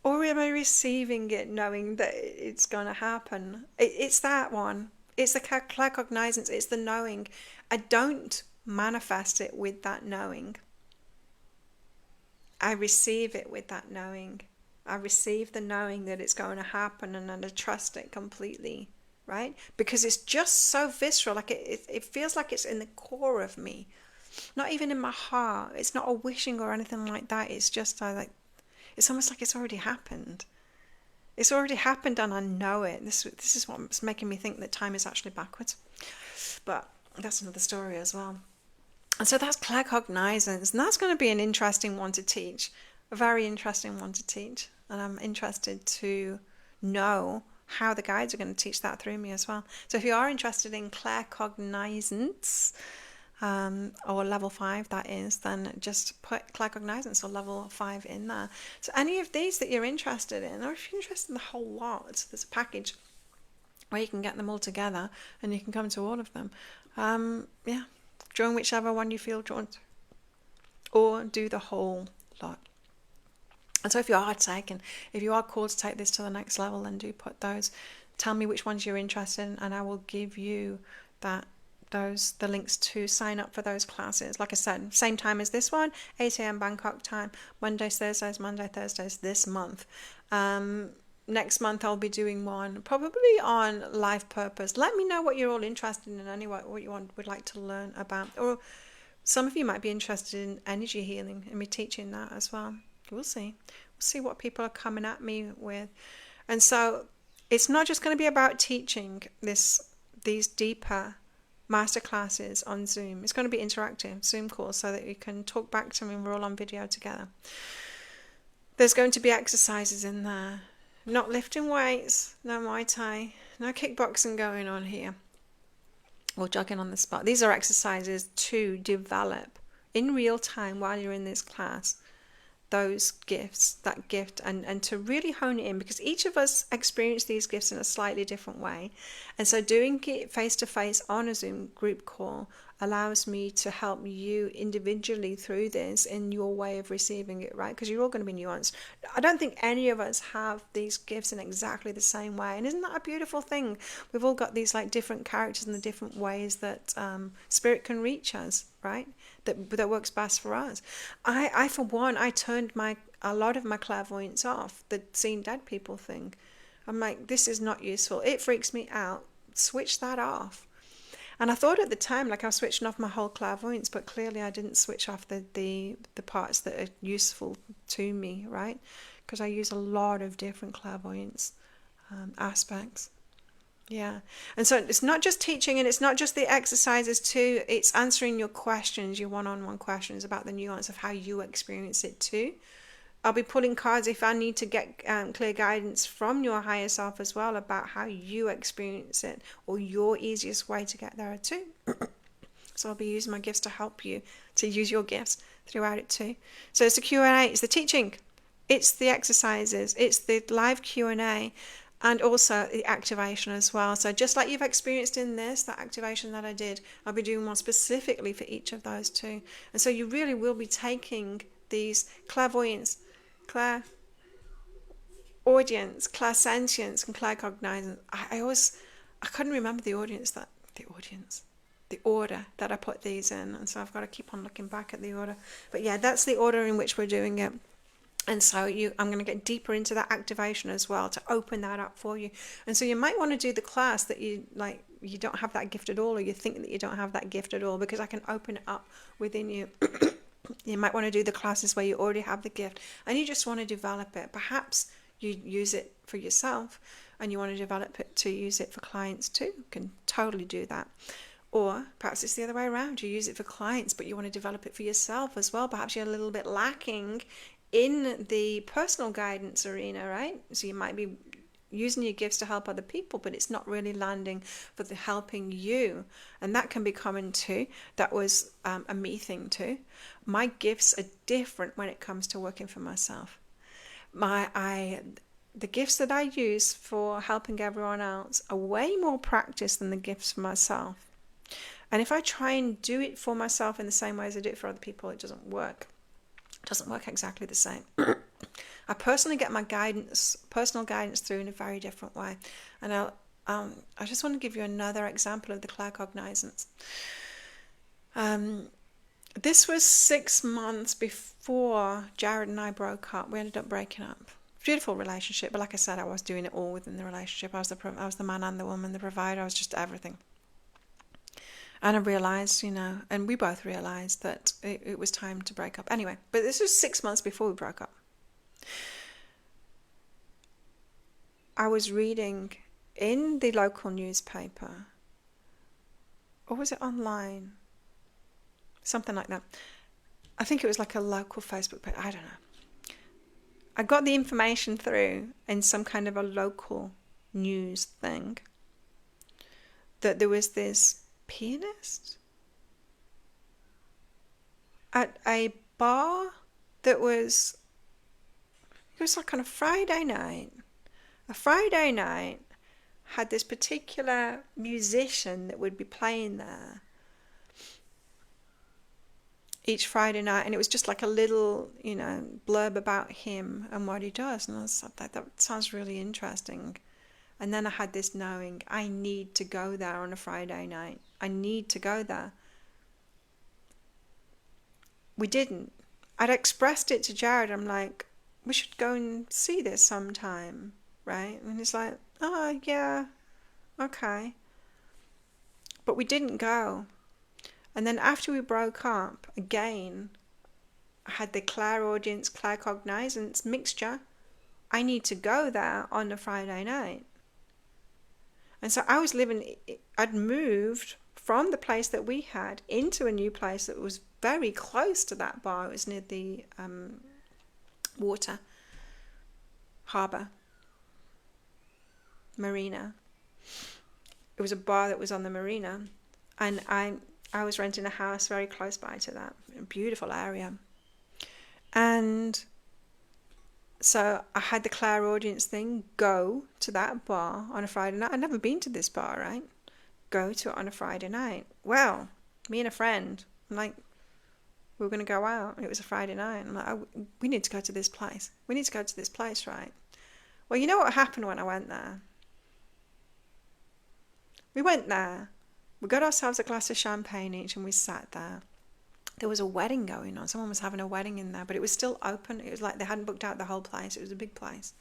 Or am I receiving it knowing that it's going to happen? It's that one. It's the claircognizance. It's the knowing. I don't manifest it with that knowing. I receive it with that knowing. I receive the knowing that it's going to happen, and I trust it completely, right? Because it's just so visceral. Like it feels like it's in the core of me. Not even in my heart. It's not a wishing or anything like that. It's just it's almost like it's already happened. It's already happened, and I know it. This is what's making me think that time is actually backwards. But that's another story as well. And so that's claircognizance, and that's going to be an interesting one to teach. A very interesting one to teach. And I'm interested to know how the guides are going to teach that through me as well. So if you are interested in claircognizance, or level 5 that is, then just put claircognizance or level 5 in there. So any of these that you're interested in, or if you're interested in the whole lot, there's a package where you can get them all together and you can come to all of them. Join whichever one you feel drawn to, or do the whole lot. And so if you are called to take this to the next level, then do put those. Tell me which ones you're interested in, and I will give you the links to sign up for those classes. Like I said, same time as this one, 8 a.m. Bangkok time, Monday, Thursdays this month. Next month I'll be doing one probably on life purpose. Let me know what you're all interested in, and what you would like to learn about. Or some of you might be interested in energy healing and me teaching that as well. We'll see what people are coming at me with. And so it's not just going to be about teaching these deeper masterclasses on Zoom. It's going to be interactive Zoom calls so that you can talk back to me and we're all on video together. There's going to be exercises in there. Not lifting weights, no Muay Thai, no kickboxing going on here, or jogging on the spot. These are exercises to develop in real time while you're in this class those gifts, that gift, and to really hone it in, because each of us experience these gifts in a slightly different way. And so doing it face-to-face on a Zoom group call allows me to help you individually through this in your way of receiving it, right? Because you're all going to be nuanced. I don't think any of us have these gifts in exactly the same way. And isn't that a beautiful thing? We've all got these like different characters and the different ways that spirit can reach us, right? That works best for us. I for one, I turned a lot of my clairvoyance off, the seeing dead people thing. I'm like, this is not useful. It freaks me out. Switch that off. And I thought at the time like I was switching off my whole clairvoyance, but clearly I didn't switch off the parts that are useful to me, right? Because I use a lot of different clairvoyance aspects. Yeah. And so it's not just teaching, and it's not just the exercises too, it's answering your questions, your one-on-one questions about the nuance of how you experience it too. I'll be pulling cards if I need to get clear guidance from your higher self as well about how you experience it, or your easiest way to get there too. So I'll be using my gifts to help you to use your gifts throughout it too. So it's the Q&A, it's the teaching, it's the exercises, it's the live Q&A, and also the activation as well. So just like you've experienced in that activation that I did, I'll be doing one specifically for each of those too. And so you really will be taking these clairvoyance, Clairaudience, Clairsentience, and Claircognizance. I couldn't remember the order that I put these in, and so I've got to keep on looking back at the order. But yeah, that's the order in which we're doing it. And so I'm going to get deeper into that activation as well to open that up for you. And so you might want to do the class that you don't have that gift at all, or you think that you don't have that gift at all, because I can open it up within you You might want to do the classes where you already have the gift and you just want to develop it. Perhaps you use it for yourself and you want to develop it to use it for clients too. You can totally do that. Or perhaps it's the other way around. You use it for clients, but you want to develop it for yourself as well. Perhaps you're a little bit lacking in the personal guidance arena, right? So you might be using your gifts to help other people, but it's not really landing for the helping you. And that can be common too. That was a me thing too. My gifts are different when it comes to working for myself. The gifts that I use for helping everyone else are way more practice than the gifts for myself. And if I try and do it for myself in the same way as I do it for other people, it doesn't work. It doesn't work exactly the same. I personally get my personal guidance through in a very different way. And I just want to give you another example of the Claircognizance. This was 6 months before Jared and I broke up. We ended up breaking up. Beautiful relationship, but like I said, I was doing it all within the relationship. I was the man and the woman, the provider. I was just everything. And I realised, and we both realised that it was time to break up. Anyway, but this was 6 months before we broke up. I was reading in the local newspaper, or was it online? Something like that. I think it was like a local Facebook page. I don't know. I got the information through in some kind of a local news thing that there was this pianist at a bar that it was like on a Friday night. A Friday night had this particular musician that would be playing there each Friday night, and it was just like a little, blurb about him and what he does. And I was like, that sounds really interesting. And then I had this knowing, I need to go there on a Friday night. I need to go there. We didn't. I'd expressed it to Jared. I'm like, we should go and see this sometime, right? And he's like, oh, yeah, okay. But we didn't go. And then after we broke up, again, I had the Clairaudience, Claircognizance mixture. I need to go there on a Friday night. And so I'd moved from the place that we had into a new place that was very close to that bar. It was near the water, harbour, marina. It was a bar that was on the marina. And I was renting a house very close by to that. A beautiful area. And so I had the Clairaudience thing, go to that bar on a Friday night. I'd never been to this bar, right? Go to it on a Friday night. Well, me and a friend, I'm like, we were going to go out. And it was a Friday night. I'm like, we need to go to this place. We need to go to this place, right? Well, you know what happened when I went there? We went there. We got ourselves a glass of champagne each and we sat there. There was a wedding going on. Someone was having a wedding in there, but it was still open. It was like they hadn't booked out the whole place. It was a big place.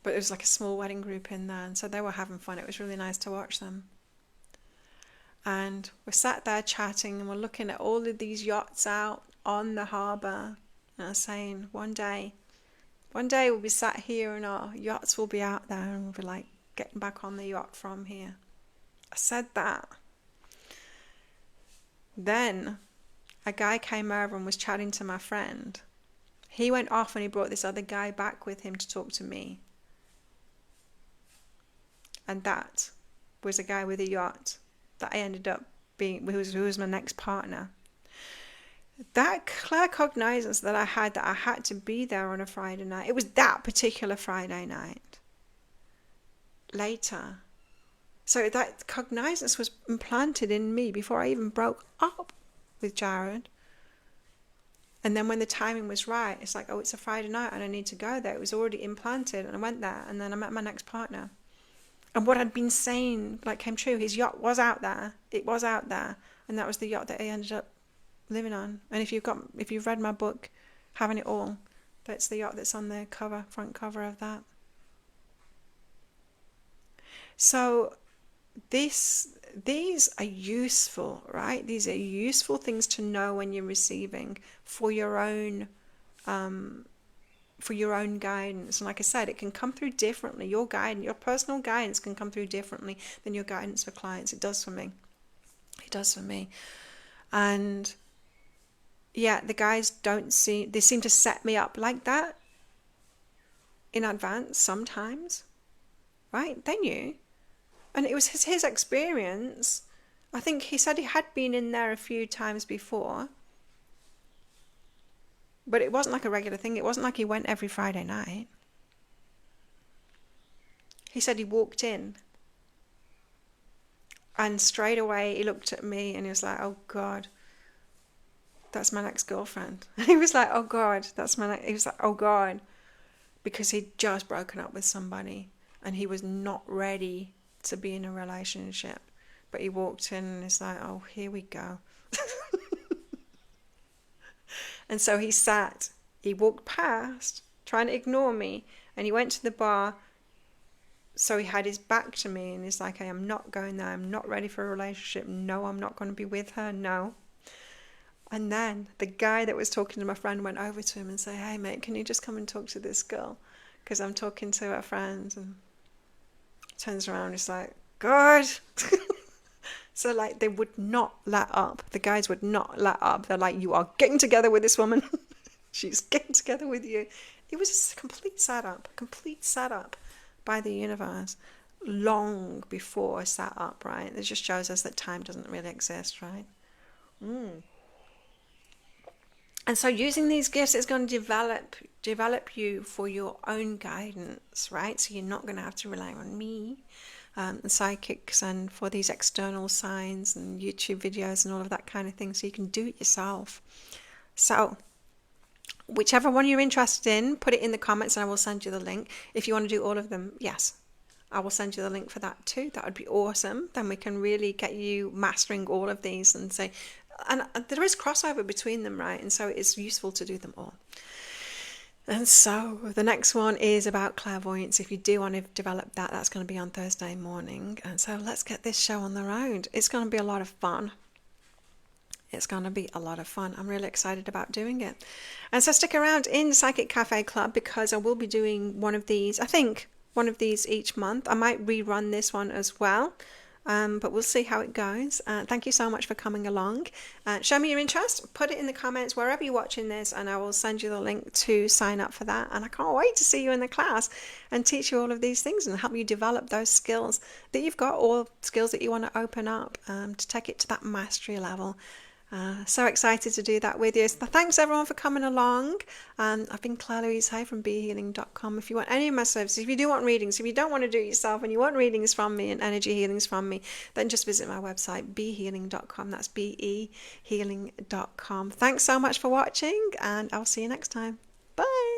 But it was like a small wedding group in there, and so they were having fun. It was really nice to watch them. And we sat there chatting, and we're looking at all of these yachts out on the harbour. And I was saying, one day we'll be sat here and our yachts will be out there, and we'll be like getting back on the yacht from here. I said that. Then a guy came over and was chatting to my friend. He went off and he brought this other guy back with him to talk to me. And that was a guy with a yacht that I ended up being, who was my next partner. That claircognizance that I had to be there on a Friday night, it was that particular Friday night. Later. So that cognizance was implanted in me before I even broke up with Jared. And then when the timing was right, it's like, oh, it's a Friday night and I need to go there. It was already implanted and I went there and then I met my next partner. And what I'd been saying came true. His yacht was out there. It was out there. And that was the yacht that he ended up living on. And if you've read my book, Having It All, that's the yacht that's on the front cover of that. So these are useful, right? These are useful things to know when you're receiving for your own guidance. And like I said, it can come through differently. Your personal guidance can come through differently than your guidance for clients. It does for me. It does for me. And yeah, the guys they seem to set me up like that in advance sometimes, right? They knew. And it was his experience. I think he said he had been in there a few times before, but it wasn't like a regular thing. It wasn't like he went every Friday night. He said he walked in and straight away he looked at me and he was like, oh God, that's my next girlfriend. And he was like, oh God, he was like, oh God, because he'd just broken up with somebody and he was not ready to be in a relationship. But he walked in and it's like, oh, here we go. And so he walked past, trying to ignore me, and he went to the bar. So he had his back to me and he's like, I am not going there. I'm not ready for a relationship. No, I'm not going to be with her. No. And then the guy that was talking to my friend went over to him and said, hey mate, can you just come and talk to this girl? Because I'm talking to her friend. And turns around and it's like, God. So like they would not let up. The guys would not let up. They're like, you are getting together with this woman. She's getting together with you. It was a complete setup by the universe long before a setup, right? It just shows us that time doesn't really exist, right? And so using these gifts is going to develop you for your own guidance, right? So you're not going to have to rely on me and psychics and for these external signs and YouTube videos and all of that kind of thing. So you can do it yourself. So whichever one you're interested in, put it in the comments and I will send you the link. If you want to do all of them, yes, I will send you the link for that too. That would be awesome. Then we can really get you mastering all of these and say, and there is crossover between them, right? And so it's useful to do them all. And so the next one is about clairvoyance. If you do want to develop that, that's going to be on Thursday morning. And so let's get this show on the road. It's going to be a lot of fun. It's going to be a lot of fun. I'm really excited about doing it. And so stick around in Psychic Cafe Club because I will be doing one of these, I think one of these each month. I might rerun this one as well. But we'll see how it goes. Thank you so much for coming along. Show me your interest. Put it in the comments wherever you're watching this and I will send you the link to sign up for that. And I can't wait to see you in the class and teach you all of these things and help you develop those skills that you've got, all skills that you want to open up to take it to that mastery level. So excited to do that with you. So thanks everyone for coming along. I've been Clairaudience from behealing.com. If you want any of my services, if you do want readings, if you don't want to do it yourself and you want readings from me and energy healings from me, then just visit my website, behealing.com. That's behealing.com. Thanks so much for watching and I'll see you next time. Bye.